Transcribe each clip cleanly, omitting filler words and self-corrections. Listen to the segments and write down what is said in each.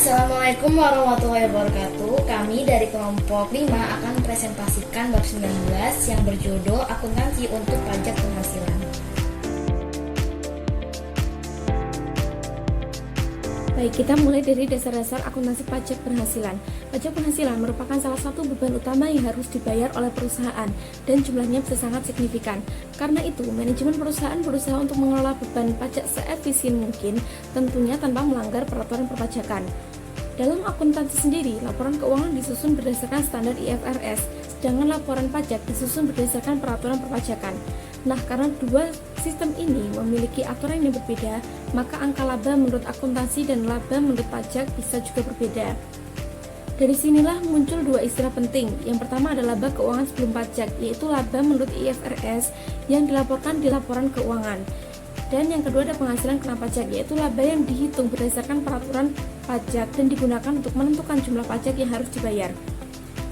Assalamualaikum warahmatullahi wabarakatuh. Kami dari kelompok 5 akan presentasikan bab 19 yang berjudul Akuntansi untuk Pajak Penghasilan. Baik, kita mulai dari dasar-dasar akuntansi pajak penghasilan. Pajak penghasilan merupakan salah satu beban utama yang harus dibayar oleh perusahaan dan jumlahnya bisa sangat signifikan. Karena itu, manajemen perusahaan berusaha untuk mengelola beban pajak seefisien mungkin, tentunya tanpa melanggar peraturan perpajakan. Dalam akuntansi sendiri, laporan keuangan disusun berdasarkan standar IFRS, sedangkan laporan pajak disusun berdasarkan peraturan perpajakan. Nah, karena dua sistem ini memiliki aturan yang berbeda, maka angka laba menurut akuntansi dan laba menurut pajak bisa juga berbeda. Dari sinilah muncul dua istilah penting. Yang pertama adalah laba keuangan sebelum pajak, yaitu laba menurut IFRS yang dilaporkan di laporan keuangan. Dan yang kedua ada penghasilan kena pajak, yaitu laba yang dihitung berdasarkan peraturan pajak dan digunakan untuk menentukan jumlah pajak yang harus dibayar.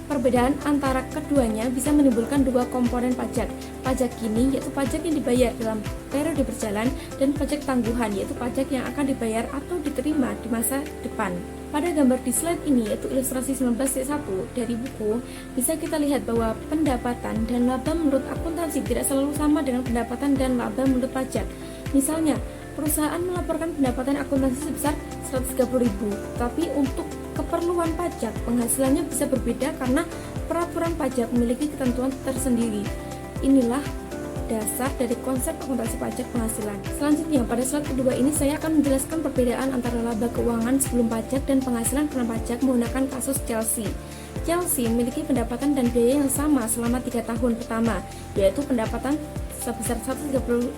Perbedaan antara keduanya bisa menimbulkan dua komponen pajak. Pajak kini yaitu pajak yang dibayar dalam periode berjalan, dan pajak tangguhan yaitu pajak yang akan dibayar atau diterima di masa depan. Pada gambar di slide ini yaitu ilustrasi 19C1 dari buku, bisa kita lihat bahwa pendapatan dan laba menurut akuntansi tidak selalu sama dengan pendapatan dan laba menurut pajak. Misalnya, perusahaan melaporkan pendapatan akuntansi sebesar 130.000, tapi untuk keperluan pajak penghasilannya bisa berbeda karena peraturan pajak memiliki ketentuan tersendiri. Inilah dasar dari konsep akuntansi pajak penghasilan. Selanjutnya, pada slide kedua ini saya akan menjelaskan perbedaan antara laba keuangan sebelum pajak dan penghasilan kena pajak menggunakan kasus Chelsea. Chelsea memiliki pendapatan dan biaya yang sama selama 3 tahun pertama, yaitu pendapatan sebesar 130.000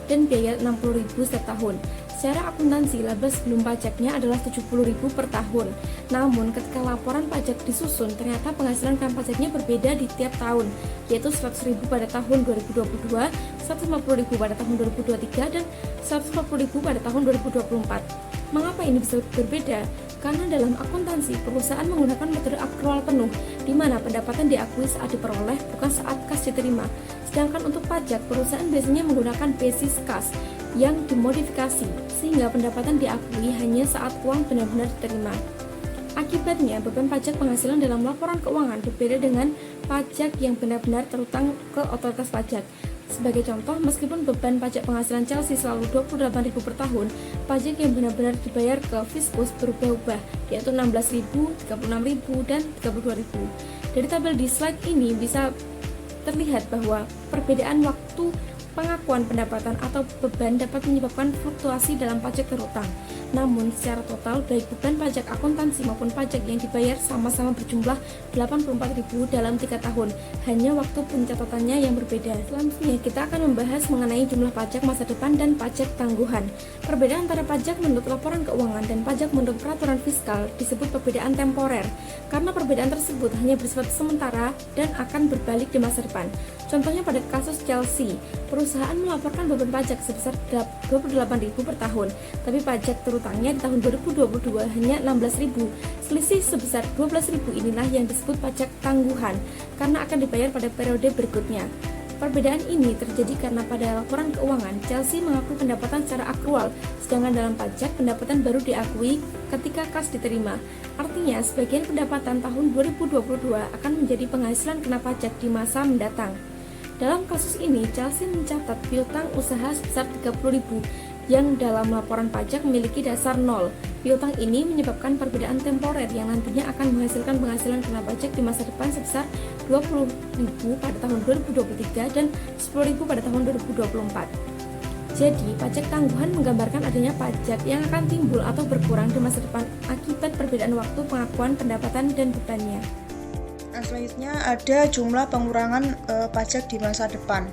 dan biaya 60.000 setiap tahun. Secara akuntansi, laba sebelum pajaknya adalah 70.000 per tahun. Namun, ketika laporan pajak disusun, ternyata penghasilan kena pajaknya berbeda di tiap tahun, yaitu 100.000 pada tahun 2022, 150.000 pada tahun 2023, dan 140.000 pada tahun 2024. Mengapa ini bisa berbeda? Karena dalam akuntansi, perusahaan menggunakan metode akrual penuh, di mana pendapatan diakui saat diperoleh, bukan saat kas diterima. Sedangkan untuk pajak, perusahaan biasanya menggunakan basis kas yang dimodifikasi, sehingga pendapatan diakui hanya saat uang benar-benar diterima. Akibatnya, beban pajak penghasilan dalam laporan keuangan berbeda dengan pajak yang benar-benar terutang ke otoritas pajak. Sebagai contoh, meskipun beban pajak penghasilan Chelsea selalu 28.000 per tahun, pajak yang benar-benar dibayar ke fiskus berubah-ubah, yaitu 16.000, 36.000, dan 32.000. Dari tabel di slide ini bisa terlihat bahwa perbedaan waktu pengakuan pendapatan atau beban dapat menyebabkan fluktuasi dalam pajak terutang. Namun, secara total, baik beban pajak akuntansi maupun pajak yang dibayar sama-sama berjumlah 84.000 dalam 3 tahun, hanya waktu pencatatannya yang berbeda. Selanjutnya, kita akan membahas mengenai jumlah pajak masa depan dan pajak tangguhan. Perbedaan antara pajak menurut laporan keuangan dan pajak menurut peraturan fiskal disebut perbedaan temporer, karena perbedaan tersebut hanya bersifat sementara dan akan berbalik di masa depan. Contohnya pada kasus Chelsea, perusahaan melaporkan beban pajak sebesar 28.000 per tahun, tapi pajak terutangnya di tahun 2022 hanya 16.000. Selisih sebesar 12.000 inilah yang disebut pajak tangguhan, karena akan dibayar pada periode berikutnya. Perbedaan ini terjadi karena pada laporan keuangan, Chelsea mengakui pendapatan secara akrual, sedangkan dalam pajak, pendapatan baru diakui ketika kas diterima. Artinya, sebagian pendapatan tahun 2022 akan menjadi penghasilan kena pajak di masa mendatang. Dalam kasus ini, Chelsea mencatat piutang usaha sebesar 30.000 yang dalam laporan pajak memiliki dasar 0. Piutang ini menyebabkan perbedaan temporer yang nantinya akan menghasilkan penghasilan kena pajak di masa depan sebesar 20.000 pada tahun 2023 dan 10.000 pada tahun 2024. Jadi, pajak tangguhan menggambarkan adanya pajak yang akan timbul atau berkurang di masa depan akibat perbedaan waktu pengakuan pendapatan dan bebannya. Nah, selanjutnya ada jumlah pengurangan pajak di masa depan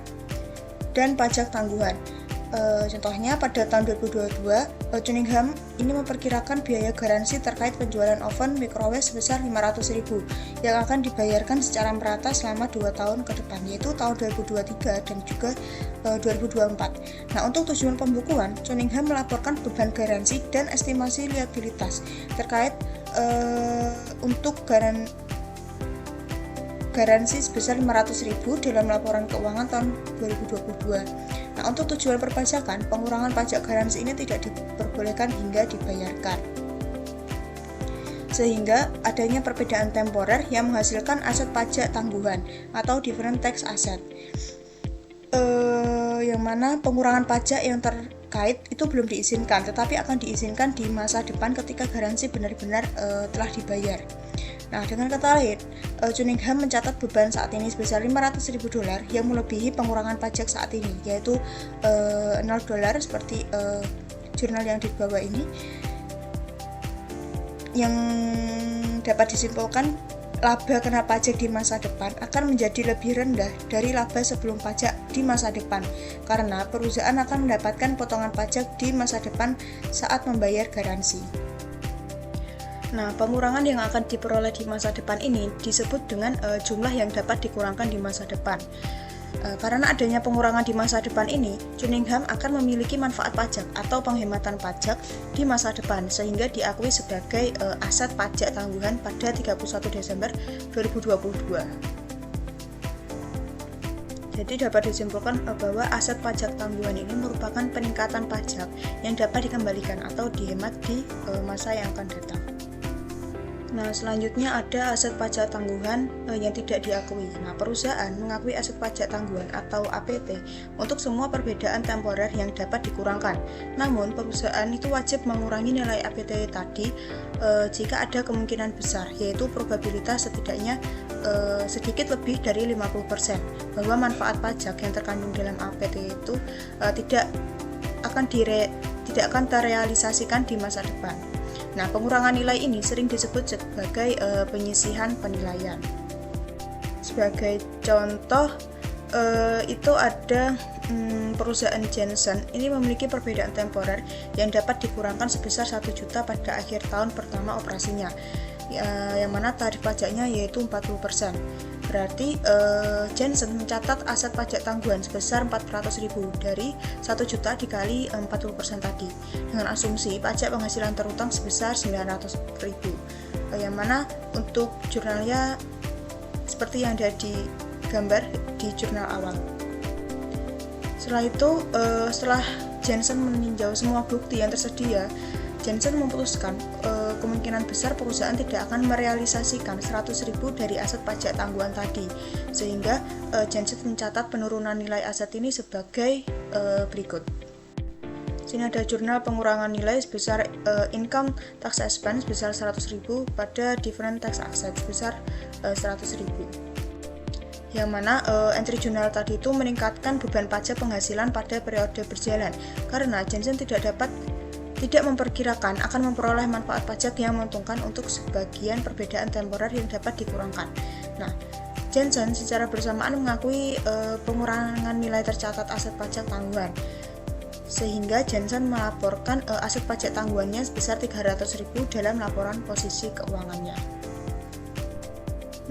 dan pajak tangguhan. Contohnya pada tahun 2022, Cunningham ini memperkirakan biaya garansi terkait penjualan oven microwave sebesar 500.000 yang akan dibayarkan secara merata selama 2 tahun ke depan, yaitu tahun 2023 dan juga 2024. Nah, untuk tujuan pembukuan, Cunningham melaporkan beban garansi dan estimasi liabilitas terkait untuk garansi sebesar 500.000 dalam laporan keuangan tahun 2022. Nah, untuk tujuan perpajakan, pengurangan pajak garansi ini tidak diperbolehkan hingga dibayarkan. sehingga adanya perbedaan temporer yang menghasilkan aset pajak tangguhan atau different tax asset. Yang mana pengurangan pajak yang terkait itu belum diizinkan, tetapi akan diizinkan di masa depan ketika garansi benar-benar telah dibayar. Nah, dengan kata lain, Cunningham mencatat beban saat ini sebesar $500.000 yang melebihi pengurangan pajak saat ini, yaitu $0 seperti jurnal yang di bawah ini, yang dapat disimpulkan laba kena pajak di masa depan akan menjadi lebih rendah dari laba sebelum pajak di masa depan, karena perusahaan akan mendapatkan potongan pajak di masa depan saat membayar garansi. Nah, pengurangan yang akan diperoleh di masa depan ini disebut dengan jumlah yang dapat dikurangkan di masa depan. Karena adanya pengurangan di masa depan ini, Cunningham akan memiliki manfaat pajak atau penghematan pajak di masa depan, sehingga diakui sebagai aset pajak tangguhan pada 31 Desember 2022. Jadi dapat disimpulkan bahwa aset pajak tangguhan ini merupakan peningkatan pajak yang dapat dikembalikan atau dihemat di masa yang akan datang. Nah, selanjutnya ada aset pajak tangguhan yang tidak diakui. Nah, perusahaan mengakui aset pajak tangguhan atau APT untuk semua perbedaan temporer yang dapat dikurangkan. Namun, perusahaan itu wajib mengurangi nilai APT tadi jika ada kemungkinan besar, yaitu probabilitas setidaknya sedikit lebih dari 50% bahwa manfaat pajak yang terkandung dalam APT itu tidak akan terrealisasikan di masa depan. Nah, pengurangan nilai ini sering disebut sebagai penyisihan penilaian. Sebagai contoh, itu ada perusahaan Jensen. Ini memiliki perbedaan temporer yang dapat dikurangkan sebesar 1 juta pada akhir tahun pertama operasinya, yang mana tarif pajaknya yaitu 40%. Berarti Jensen mencatat aset pajak tangguhan sebesar 400.000 dari 1 juta dikali 40% tadi, dengan asumsi pajak penghasilan terutang sebesar 900.000, yang mana untuk jurnalnya seperti yang ada di gambar di jurnal awal. Setelah itu, setelah Jensen meninjau semua bukti yang tersedia, Jensen memutuskan kemungkinan besar perusahaan tidak akan merealisasikan 100.000 dari aset pajak tangguhan tadi, sehingga Jensen mencatat penurunan nilai aset ini sebagai berikut. Sini ada jurnal pengurangan nilai sebesar income tax expense sebesar 100.000 pada different tax asset sebesar 100.000. Yang mana entry jurnal tadi itu meningkatkan beban pajak penghasilan pada periode berjalan, karena Jensen tidak memperkirakan akan memperoleh manfaat pajak yang menguntungkan untuk sebagian perbedaan temporer yang dapat dikurangkan. Nah, Jensen secara bersamaan mengakui pengurangan nilai tercatat aset pajak tangguhan, sehingga Jensen melaporkan aset pajak tangguhannya sebesar 300.000 dalam laporan posisi keuangannya.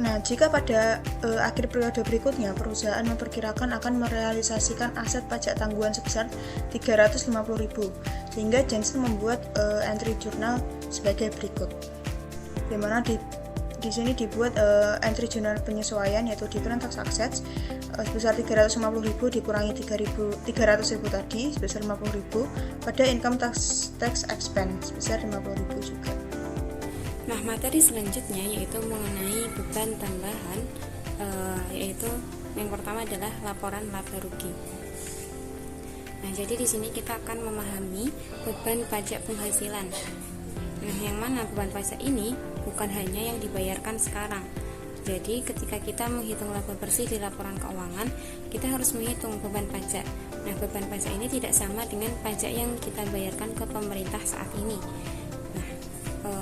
Nah, jika pada akhir periode berikutnya perusahaan memperkirakan akan merealisasikan aset pajak tangguhan sebesar 350.000, sehingga Jensen membuat entry jurnal sebagai berikut, di mana di sini dibuat entry jurnal penyesuaian yaitu different tax assets sebesar 350.000 dikurangi 300.000 tadi sebesar 50.000 pada income tax expense sebesar 50.000 juga. Nah, materi selanjutnya yaitu mengenai beban tambahan, yaitu yang pertama adalah laporan laba rugi. Nah, jadi di sini kita akan memahami beban pajak penghasilan. Nah, yang mana beban pajak ini bukan hanya yang dibayarkan sekarang. Jadi, ketika kita menghitung laba bersih di laporan keuangan, kita harus menghitung beban pajak. Nah, beban pajak ini tidak sama dengan pajak yang kita bayarkan ke pemerintah saat ini.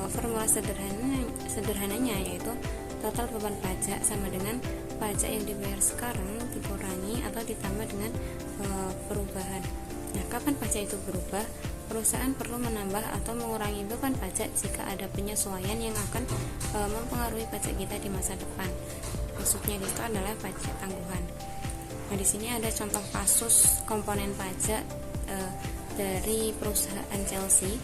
Formula sederhananya yaitu total beban pajak sama dengan pajak yang dibayar sekarang dikurangi atau ditambah dengan perubahan. Nah, kapan pajak itu berubah? Perusahaan perlu menambah atau mengurangi beban pajak jika ada penyesuaian yang akan mempengaruhi pajak kita di masa depan. Maksudnya itu adalah pajak tangguhan. Nah, di sini ada contoh kasus komponen pajak dari perusahaan Chelsea,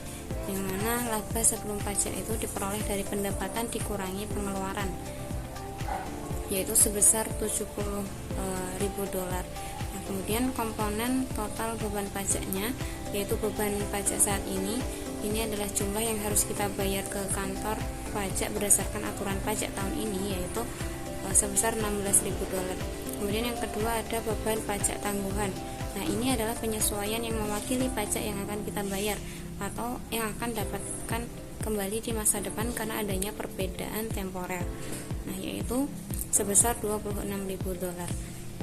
yang mana laba sebelum pajak itu diperoleh dari pendapatan dikurangi pengeluaran, yaitu sebesar $70.000. Nah, kemudian komponen total beban pajaknya, yaitu beban pajak saat ini, ini adalah jumlah yang harus kita bayar ke kantor pajak berdasarkan aturan pajak tahun ini, yaitu sebesar $16.000. Kemudian yang kedua ada beban pajak tangguhan. Nah, ini adalah penyesuaian yang mewakili pajak yang akan kita bayar atau yang akan dapatkan kembali di masa depan karena adanya perbedaan temporer. Nah, yaitu sebesar $26.000.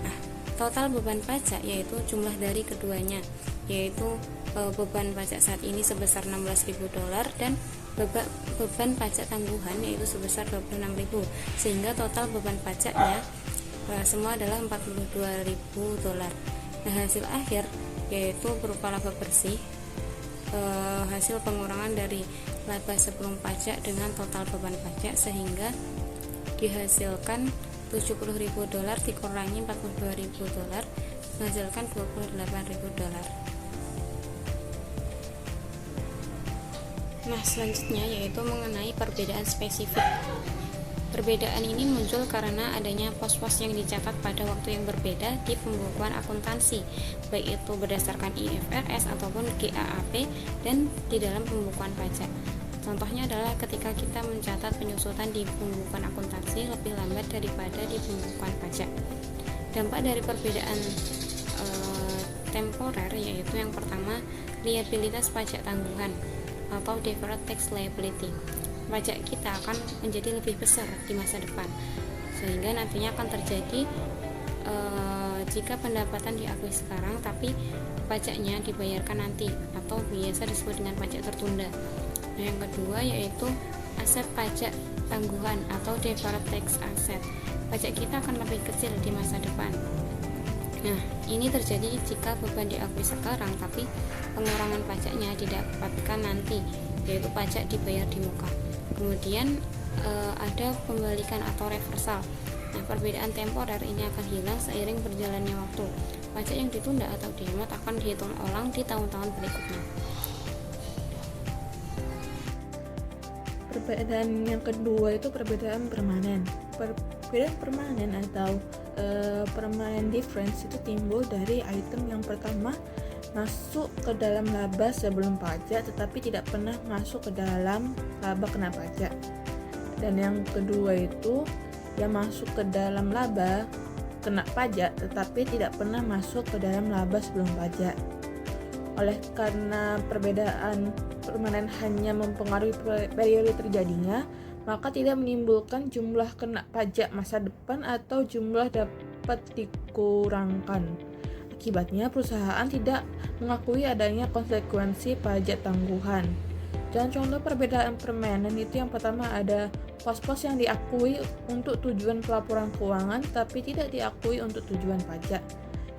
Nah, total beban pajak yaitu jumlah dari keduanya, yaitu beban pajak saat ini sebesar $16.000 dan beban pajak tangguhan yaitu sebesar $26.000, sehingga total beban pajaknya semua adalah $42.000. Nah, hasil akhir yaitu berupa laba bersih, hasil pengurangan dari laba sebelum pajak dengan total beban pajak, sehingga dihasilkan $70.000 dikurangi $42.000 menghasilkan $28.000. Nah, selanjutnya yaitu mengenai perbedaan spesifik. Perbedaan ini muncul karena adanya pos-pos yang dicatat pada waktu yang berbeda di pembukuan akuntansi, baik itu berdasarkan IFRS ataupun GAAP dan di dalam pembukuan pajak. Contohnya adalah ketika kita mencatat penyusutan di pembukuan akuntansi lebih lambat daripada di pembukuan pajak. Dampak dari perbedaan temporer yaitu yang pertama, liabilitas pajak tangguhan atau deferred tax liability. Pajak kita akan menjadi lebih besar di masa depan, sehingga nantinya akan terjadi jika pendapatan diakui sekarang tapi pajaknya dibayarkan nanti atau biasa disebut dengan pajak tertunda. Nah, yang kedua yaitu aset pajak tangguhan atau deferred tax asset. Pajak kita akan lebih kecil di masa depan. Nah, ini terjadi jika beban diakui sekarang tapi pengurangan pajaknya didapatkan nanti, yaitu pajak dibayar di muka. Kemudian ada pembalikan atau reversal. Nah, perbedaan temporer ini akan hilang seiring berjalannya waktu. Pajak yang ditunda atau dihemat akan dihitung ulang di tahun-tahun berikutnya. Perbedaan yang kedua itu perbedaan permanen. Perbedaan permanen atau permanent difference itu timbul dari item yang pertama masuk ke dalam laba sebelum pajak tetapi tidak pernah masuk ke dalam laba kena pajak. Dan yang kedua itu yang masuk ke dalam laba kena pajak tetapi tidak pernah masuk ke dalam laba sebelum pajak. Oleh karena perbedaan permanen hanya mempengaruhi periode terjadinya, maka tidak menimbulkan jumlah kena pajak masa depan atau jumlah dapat dikurangkan. Akibatnya perusahaan tidak mengakui adanya konsekuensi pajak tangguhan. Dan contoh perbedaan permanen itu yang pertama ada pos-pos yang diakui untuk tujuan pelaporan keuangan tapi tidak diakui untuk tujuan pajak.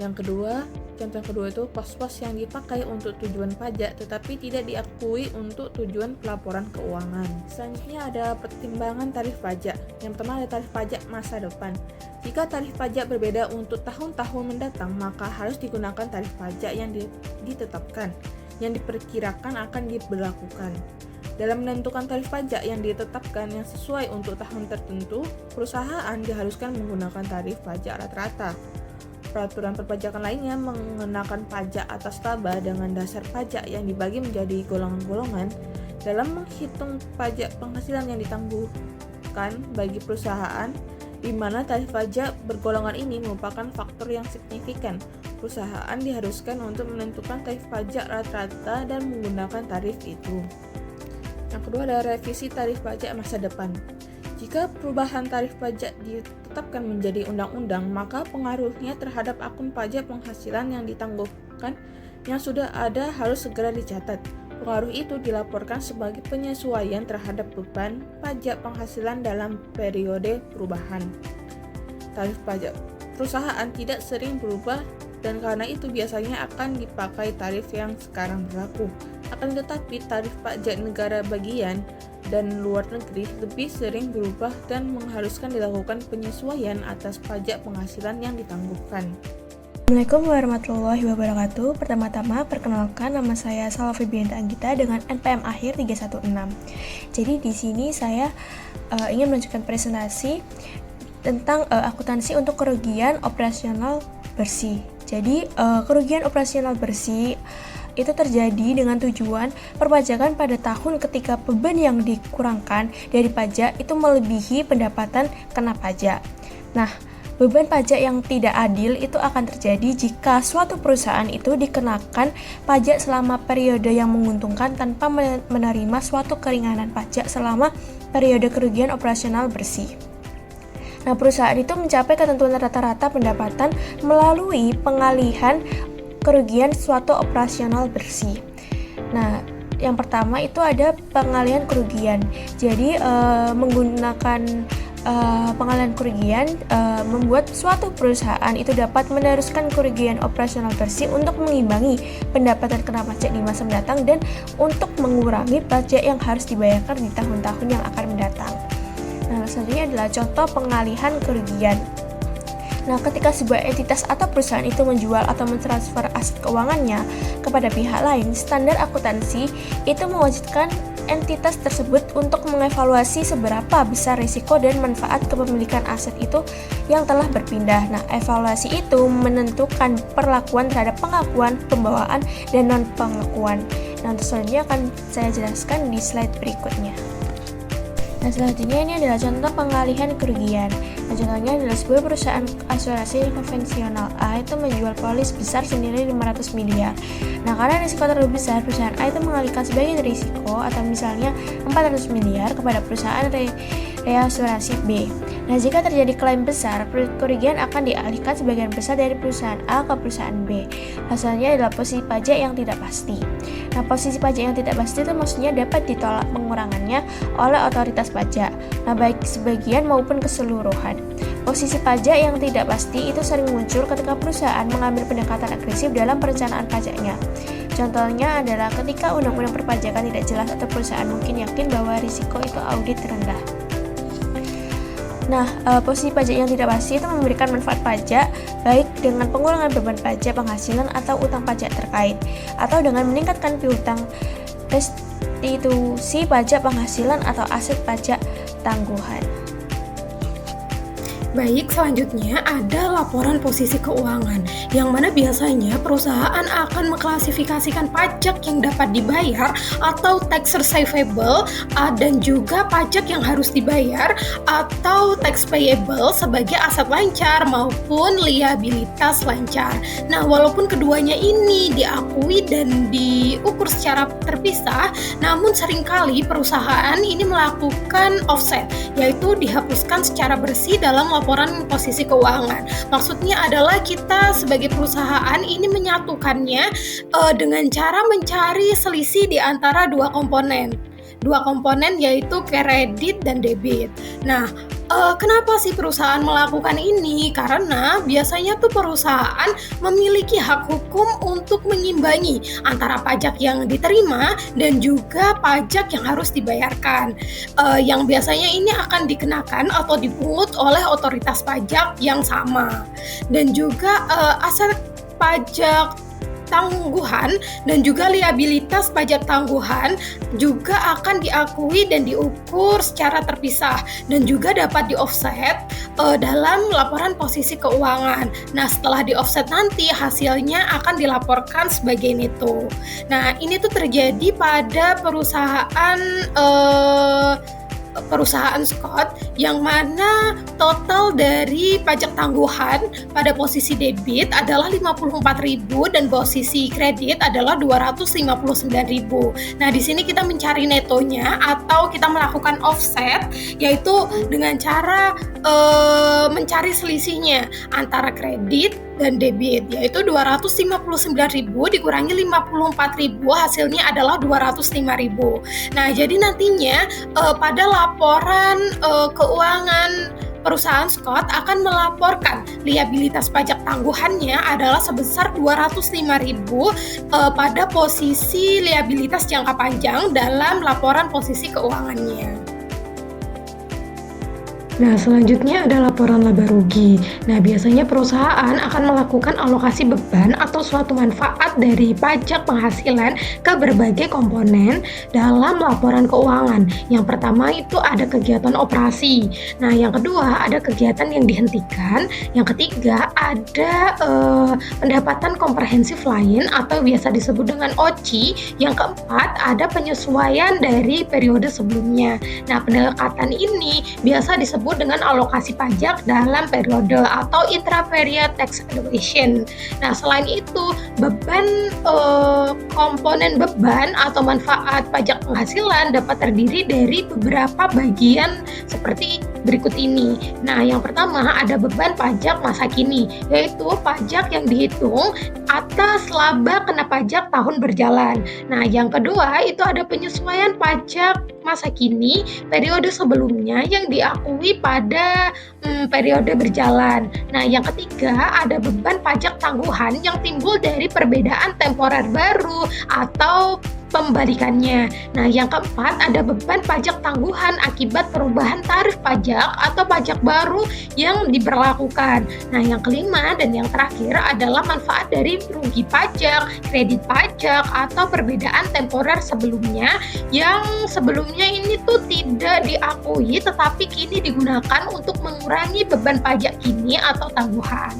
Yang kedua, contoh yang kedua itu pos-pos yang dipakai untuk tujuan pajak tetapi tidak diakui untuk tujuan pelaporan keuangan. Selanjutnya ada pertimbangan tarif pajak. Yang pertama ada tarif pajak masa depan. Jika tarif pajak berbeda untuk tahun-tahun mendatang, maka harus digunakan tarif pajak yang ditetapkan, yang diperkirakan akan diberlakukan. Dalam menentukan tarif pajak yang ditetapkan yang sesuai untuk tahun tertentu, perusahaan diharuskan menggunakan tarif pajak rata-rata. Peraturan perpajakan lainnya mengenakan pajak atas laba dengan dasar pajak yang dibagi menjadi golongan-golongan. Dalam menghitung pajak penghasilan yang ditangguhkan bagi perusahaan, di mana tarif pajak bergolongan ini merupakan faktor yang signifikan, perusahaan diharuskan untuk menentukan tarif pajak rata-rata dan menggunakan tarif itu. Yang kedua ada revisi tarif pajak masa depan. Jika perubahan tarif pajak ditetapkan menjadi undang-undang, maka pengaruhnya terhadap akun pajak penghasilan yang ditangguhkan yang sudah ada harus segera dicatat. Pengaruh itu dilaporkan sebagai penyesuaian terhadap beban pajak penghasilan dalam periode perubahan. Tarif pajak perusahaan tidak sering berubah dan karena itu biasanya akan dipakai tarif yang sekarang berlaku. Akan tetapi tarif pajak negara bagian dan luar negeri lebih sering berubah dan mengharuskan dilakukan penyesuaian atas pajak penghasilan yang ditangguhkan. Assalamualaikum warahmatullahi wabarakatuh. Pertama-tama perkenalkan, nama saya Salwa Febrianta Anggita dengan NPM akhir 316. Jadi di sini saya ingin melanjutkan presentasi tentang akuntansi untuk kerugian operasional bersih. Jadi kerugian operasional bersih itu terjadi dengan tujuan perpajakan pada tahun ketika beban yang dikurangkan dari pajak itu melebihi pendapatan kena pajak. Nah, beban pajak yang tidak adil itu akan terjadi jika suatu perusahaan itu dikenakan pajak selama periode yang menguntungkan tanpa menerima suatu keringanan pajak selama periode kerugian operasional bersih. Nah, perusahaan itu mencapai ketentuan rata-rata pendapatan melalui pengalihan kerugian suatu operasional bersih. Nah, yang pertama itu ada pengalihan kerugian. Jadi, menggunakan pengalihan kerugian membuat suatu perusahaan itu dapat meneruskan kerugian operasional bersih untuk mengimbangi pendapatan kena pajak di masa mendatang dan untuk mengurangi pajak yang harus dibayarkan di tahun-tahun yang akan mendatang. Nah, selanjutnya adalah contoh pengalihan kerugian. Nah, ketika sebuah entitas atau perusahaan itu menjual atau mentransfer aset keuangannya kepada pihak lain, standar akuntansi itu mewajibkan entitas tersebut untuk mengevaluasi seberapa besar risiko dan manfaat kepemilikan aset itu yang telah berpindah. Nah, evaluasi itu menentukan perlakuan terhadap pengakuan, pembawaan, dan non-pengakuan. Nah, untuk selanjutnya akan saya jelaskan di slide berikutnya. Nah, selanjutnya ini adalah contoh pengalihan kerugian. Nah, contohnya adalah sebuah perusahaan asuransi konvensional A itu menjual polis besar senilai 500 miliar. Nah, karena risiko terlalu besar, perusahaan A itu mengalihkan sebagian risiko atau misalnya 400 miliar kepada perusahaan reasuransi B. Nah, jika terjadi klaim besar, kerugian akan dialihkan sebagian besar dari perusahaan A ke perusahaan B. Hasilnya adalah posisi pajak yang tidak pasti. Nah, posisi pajak yang tidak pasti itu maksudnya dapat ditolak pengurangannya oleh otoritas pajak, nah baik sebagian maupun keseluruhan. Posisi pajak yang tidak pasti itu sering muncul ketika perusahaan mengambil pendekatan agresif dalam perencanaan pajaknya. Contohnya adalah ketika undang-undang perpajakan tidak jelas atau perusahaan mungkin yakin bahwa risiko itu audit rendah. Nah, posisi pajak yang tidak pasti itu memberikan manfaat pajak baik dengan pengurangan beban pajak penghasilan atau utang pajak terkait, atau dengan meningkatkan piutang, restitusi pajak penghasilan atau aset pajak tangguhan. Baik, selanjutnya ada laporan posisi keuangan, yang mana biasanya perusahaan akan mengklasifikasikan pajak yang dapat dibayar atau tax receivable dan juga pajak yang harus dibayar atau tax payable sebagai aset lancar maupun liabilitas lancar. Nah, walaupun keduanya ini diakui dan diukur secara terpisah, namun seringkali perusahaan ini melakukan offset, yaitu dihapuskan secara bersih dalam laporan posisi keuangan. Maksudnya adalah kita sebagai perusahaan ini menyatukannya dengan cara mencari selisih di antara dua komponen yaitu kredit dan debit. Nah, kenapa sih perusahaan melakukan ini? Karena biasanya tuh perusahaan memiliki hak hukum untuk mengimbangi antara pajak yang diterima dan juga pajak yang harus dibayarkan, yang biasanya ini akan dikenakan atau dipungut oleh otoritas pajak yang sama. Dan juga aset pajak tangguhan dan juga liabilitas pajak tangguhan juga akan diakui dan diukur secara terpisah dan juga dapat di-offset dalam laporan posisi keuangan. Nah, setelah di-offset nanti hasilnya akan dilaporkan sebagai neto. Nah, ini tuh terjadi pada perusahaan Scott yang mana total dari pajak tangguhan pada posisi debit adalah 54.000 dan posisi kredit adalah 259.000. Nah, di sini kita mencari netonya atau kita melakukan offset, yaitu dengan cara mencari selisihnya antara kredit dan debit, yaitu 259.000 dikurangi 54.000, hasilnya adalah 205.000. Nah, jadi nantinya pada laporan keuangan perusahaan Scott akan melaporkan liabilitas pajak tangguhannya adalah sebesar 205.000 pada posisi liabilitas jangka panjang dalam laporan posisi keuangannya. Nah, selanjutnya ada laporan laba rugi. Nah, biasanya perusahaan akan melakukan alokasi beban atau suatu manfaat dari pajak penghasilan ke berbagai komponen dalam laporan keuangan. Yang pertama itu ada kegiatan operasi. Nah, yang kedua ada kegiatan yang dihentikan. Yang ketiga ada pendapatan komprehensif lain atau biasa disebut dengan OCI. Yang keempat ada penyesuaian dari periode sebelumnya. Nah, pendekatan ini biasa disebut dengan alokasi pajak dalam periode atau intra-period tax allocation. Nah, selain itu, komponen beban atau manfaat pajak penghasilan dapat terdiri dari beberapa bagian seperti berikut ini. Nah, yang pertama ada beban pajak masa kini, yaitu pajak yang dihitung atas laba kena pajak tahun berjalan. Nah, yang kedua itu ada penyesuaian pajak masa kini periode sebelumnya yang diakui pada periode berjalan. Nah, yang ketiga ada beban pajak tangguhan yang timbul dari perbedaan temporer baru atau pembalikannya. Nah, yang keempat ada beban pajak tangguhan akibat perubahan tarif pajak atau pajak baru yang diberlakukan. Nah, yang kelima dan yang terakhir adalah manfaat dari rugi pajak, kredit pajak, atau perbedaan temporer sebelumnya yang sebelumnya ini tuh tidak diakui tetapi kini digunakan untuk mengurangi beban pajak kini atau tangguhan.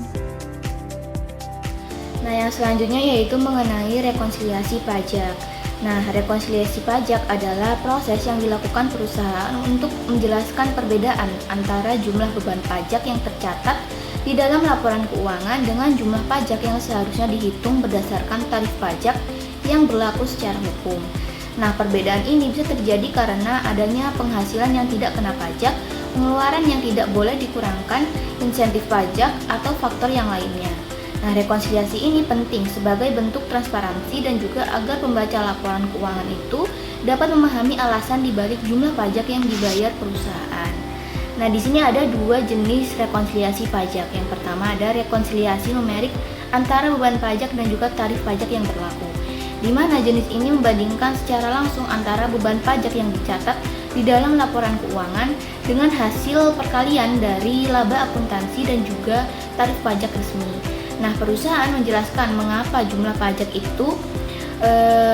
Nah, yang selanjutnya yaitu mengenai rekonsiliasi pajak. Nah, rekonsiliasi pajak adalah proses yang dilakukan perusahaan untuk menjelaskan perbedaan antara jumlah beban pajak yang tercatat di dalam laporan keuangan dengan jumlah pajak yang seharusnya dihitung berdasarkan tarif pajak yang berlaku secara hukum. Nah, perbedaan ini bisa terjadi karena adanya penghasilan yang tidak kena pajak, pengeluaran yang tidak boleh dikurangkan, insentif pajak, atau faktor yang lainnya. Nah, rekonsiliasi ini penting sebagai bentuk transparansi dan juga agar pembaca laporan keuangan itu dapat memahami alasan dibalik jumlah pajak yang dibayar perusahaan. Nah, di sini ada dua jenis rekonsiliasi pajak. Yang pertama ada rekonsiliasi numerik antara beban pajak dan juga tarif pajak yang berlaku, di mana jenis ini membandingkan secara langsung antara beban pajak yang dicatat di dalam laporan keuangan dengan hasil perkalian dari laba akuntansi dan juga tarif pajak resmi. Nah, perusahaan menjelaskan mengapa jumlah pajak itu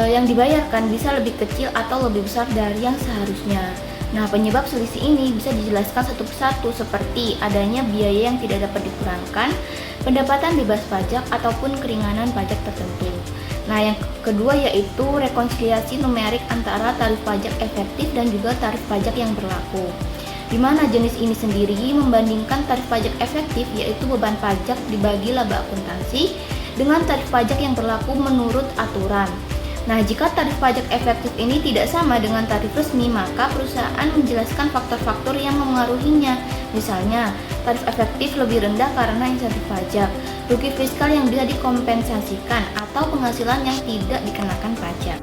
yang dibayarkan bisa lebih kecil atau lebih besar dari yang seharusnya. Nah, penyebab selisih ini bisa dijelaskan satu persatu seperti adanya biaya yang tidak dapat dikurangkan, pendapatan bebas pajak, ataupun keringanan pajak tertentu. Nah, yang kedua yaitu rekonsiliasi numerik antara tarif pajak efektif dan juga tarif pajak yang berlaku, di mana jenis ini sendiri membandingkan tarif pajak efektif yaitu beban pajak dibagi laba akuntansi dengan tarif pajak yang berlaku menurut aturan. Nah, jika tarif pajak efektif ini tidak sama dengan tarif resmi, maka perusahaan menjelaskan faktor-faktor yang memengaruhinya. Misalnya, tarif efektif lebih rendah karena insentif pajak, rugi fiskal yang bisa dikompensasikan, atau penghasilan yang tidak dikenakan pajak.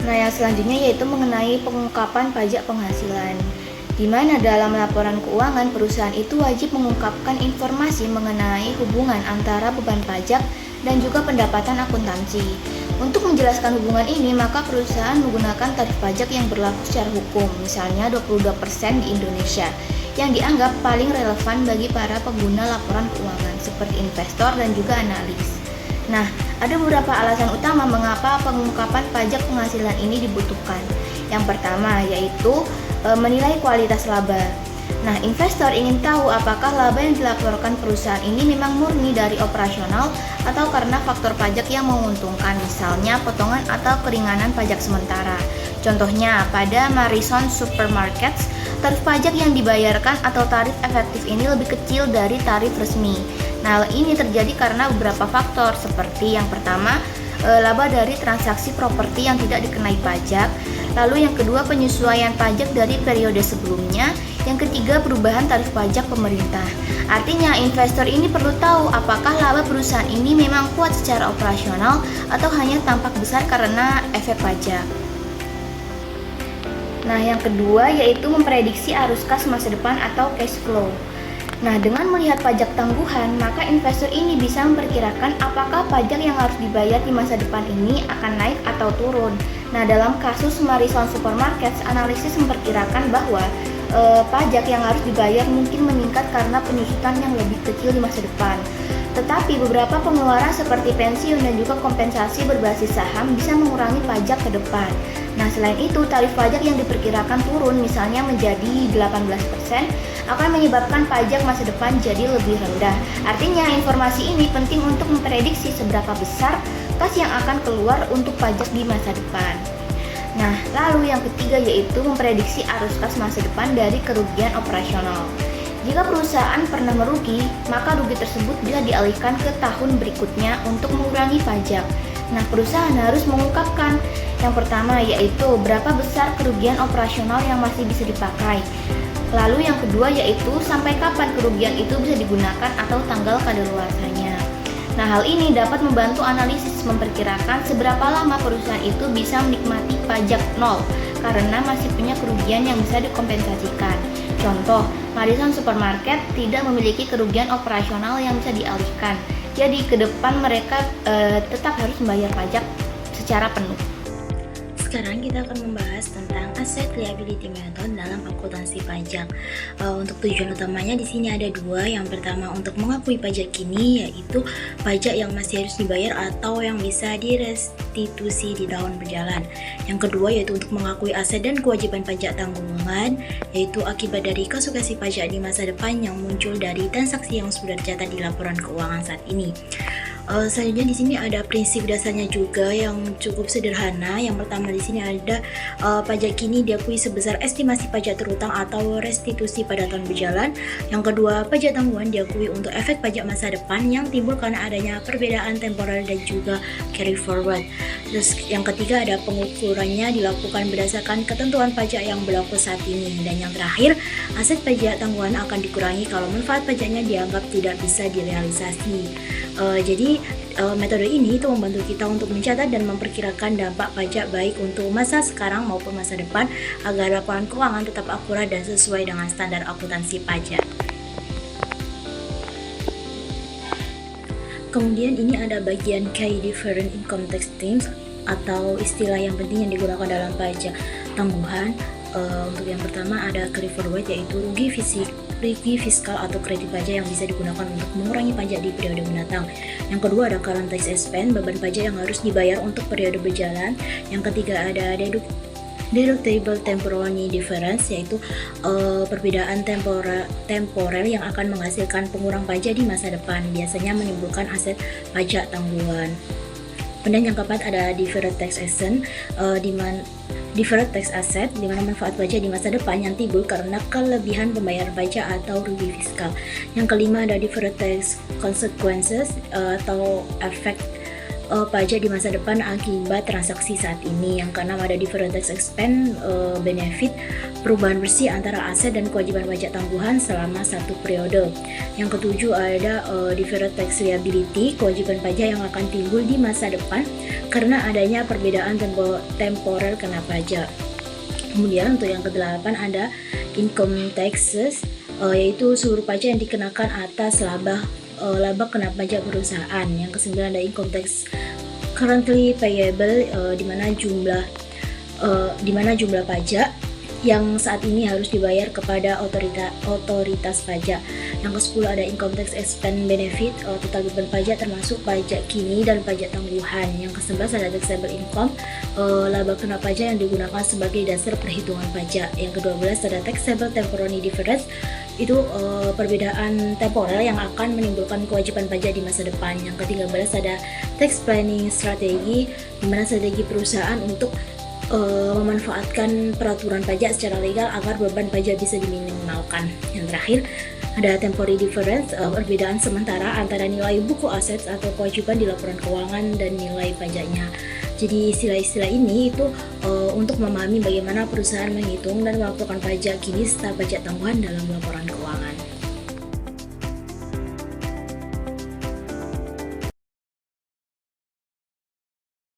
Nah, yang selanjutnya yaitu mengenai pengungkapan pajak penghasilan, di mana dalam laporan keuangan perusahaan itu wajib mengungkapkan informasi mengenai hubungan antara beban pajak dan juga pendapatan akuntansi. Untuk menjelaskan hubungan ini, maka perusahaan menggunakan tarif pajak yang berlaku secara hukum, misalnya 22% di Indonesia, yang dianggap paling relevan bagi para pengguna laporan keuangan, seperti investor dan juga analis. Nah, ada beberapa alasan utama mengapa pengungkapan pajak penghasilan ini dibutuhkan. Yang pertama yaitu menilai kualitas laba. Nah, investor ingin tahu apakah laba yang dilaporkan perusahaan ini memang murni dari operasional atau karena faktor pajak yang menguntungkan, misalnya potongan atau keringanan pajak sementara. Contohnya, pada Marison Supermarkets, tarif pajak yang dibayarkan atau tarif efektif ini lebih kecil dari tarif resmi. Nah, ini terjadi karena beberapa faktor, seperti yang pertama, laba dari transaksi properti yang tidak dikenai pajak. Lalu yang kedua, penyesuaian pajak dari periode sebelumnya. Yang ketiga, perubahan tarif pajak pemerintah. Artinya, investor ini perlu tahu apakah laba perusahaan ini memang kuat secara operasional atau hanya tampak besar karena efek pajak. Nah, yang kedua yaitu memprediksi arus kas masa depan atau cash flow. Nah, dengan melihat pajak tangguhan, maka investor ini bisa memperkirakan apakah pajak yang harus dibayar di masa depan ini akan naik atau turun. Nah, dalam kasus Marison Supermarkets, analisis memperkirakan bahwa pajak yang harus dibayar mungkin meningkat karena penyusutan yang lebih kecil di masa depan. Tetapi beberapa pengeluaran seperti pensiun dan juga kompensasi berbasis saham bisa mengurangi pajak ke depan. Nah, selain itu, tarif pajak yang diperkirakan turun misalnya menjadi 18% akan menyebabkan pajak masa depan jadi lebih rendah. Artinya, informasi ini penting untuk memprediksi seberapa besar kas yang akan keluar untuk pajak di masa depan. Nah, lalu yang ketiga yaitu memprediksi arus kas masa depan dari kerugian operasional. Jika perusahaan pernah merugi, maka rugi tersebut bisa dialihkan ke tahun berikutnya untuk mengurangi pajak. Nah, perusahaan harus mengungkapkan yang pertama yaitu berapa besar kerugian operasional yang masih bisa dipakai. Lalu yang kedua yaitu sampai kapan kerugian itu bisa digunakan atau tanggal kadaluarsanya. Nah, hal ini dapat membantu analisis memperkirakan seberapa lama perusahaan itu bisa menikmati pajak nol karena masih punya kerugian yang bisa dikompensasikan. Contoh, Marison Supermarket tidak memiliki kerugian operasional yang bisa dialihkan. Jadi ke depan mereka tetap harus membayar pajak secara penuh. Sekarang kita akan membahas tentang asset liability method dalam akuntansi pajak. Untuk tujuan utamanya di sini ada dua. Yang pertama untuk mengakui pajak kini, yaitu pajak yang masih harus dibayar atau yang bisa direstitusi di tahun berjalan. Yang kedua yaitu untuk mengakui aset dan kewajiban pajak tanggungan, yaitu akibat dari kasasi pajak di masa depan yang muncul dari transaksi yang sudah tercatat di laporan keuangan saat ini. Selanjutnya di sini ada prinsip dasarnya juga yang cukup sederhana. Yang pertama di sini ada pajak kini diakui sebesar estimasi pajak terutang atau restitusi pada tahun berjalan. Yang kedua, pajak tanggungan diakui untuk efek pajak masa depan yang timbul karena adanya perbedaan temporal dan juga carry forward. Terus yang ketiga ada pengukurannya dilakukan berdasarkan ketentuan pajak yang berlaku saat ini. Dan yang terakhir, aset pajak tanggungan akan dikurangi kalau manfaat pajaknya dianggap tidak bisa direalisasi. Jadi metode ini itu membantu kita untuk mencatat dan memperkirakan dampak pajak baik untuk masa sekarang maupun masa depan agar laporan keuangan tetap akurat dan sesuai dengan standar akuntansi pajak. Kemudian ini ada bagian key different income tax themes atau istilah yang penting yang digunakan dalam pajak tangguhan. Untuk yang pertama ada carry forward yaitu rugi fiskal atau kredit pajak yang bisa digunakan untuk mengurangi pajak di periode mendatang. Yang kedua ada current tax expense, beban pajak yang harus dibayar untuk periode berjalan. Yang ketiga ada deductible temporary difference yaitu perbedaan temporer yang akan menghasilkan pengurang pajak di masa depan, biasanya menimbulkan aset pajak tanggungan. Dan yang keempat ada deferred tax asset, deferred tax asset di mana manfaat pajak di masa depan yang timbul karena kelebihan pembayaran pajak atau rugi fiskal. Yang kelima ada deferred tax consequences atau efek pajak di masa depan akibat transaksi saat ini. Yang keenam ada deferred tax expense benefit, perubahan bersih antara aset dan kewajiban pajak tangguhan selama satu periode. Yang ketujuh ada deferred tax liability, kewajiban pajak yang akan timbul di masa depan karena adanya perbedaan temporer kena pajak. Kemudian untuk yang kedelapan ada income taxes, yaitu seluruh pajak yang dikenakan atas laba kena pajak perusahaan. Yang kesembilan ada income tax currently payable, di mana jumlah pajak yang saat ini harus dibayar kepada otoritas pajak. Yang ke-10 ada income tax expense benefit, total beban pajak termasuk pajak kini dan pajak tangguhan. Yang ke-11 ada taxable income, laba kena pajak yang digunakan sebagai dasar perhitungan pajak. Yang ke-12 ada taxable temporary difference, itu perbedaan temporal yang akan menimbulkan kewajiban pajak di masa depan. Yang ke-13 ada tax planning strategi, di mana strategi perusahaan untuk memanfaatkan peraturan pajak secara legal agar beban pajak bisa diminimalkan. Yang terakhir ada temporary difference, perbedaan sementara antara nilai buku aset atau kewajiban di laporan keuangan dan nilai pajaknya. Jadi istilah-istilah ini itu untuk memahami bagaimana perusahaan menghitung dan melaporkan pajak kini serta pajak tangguhan dalam laporan keuangan.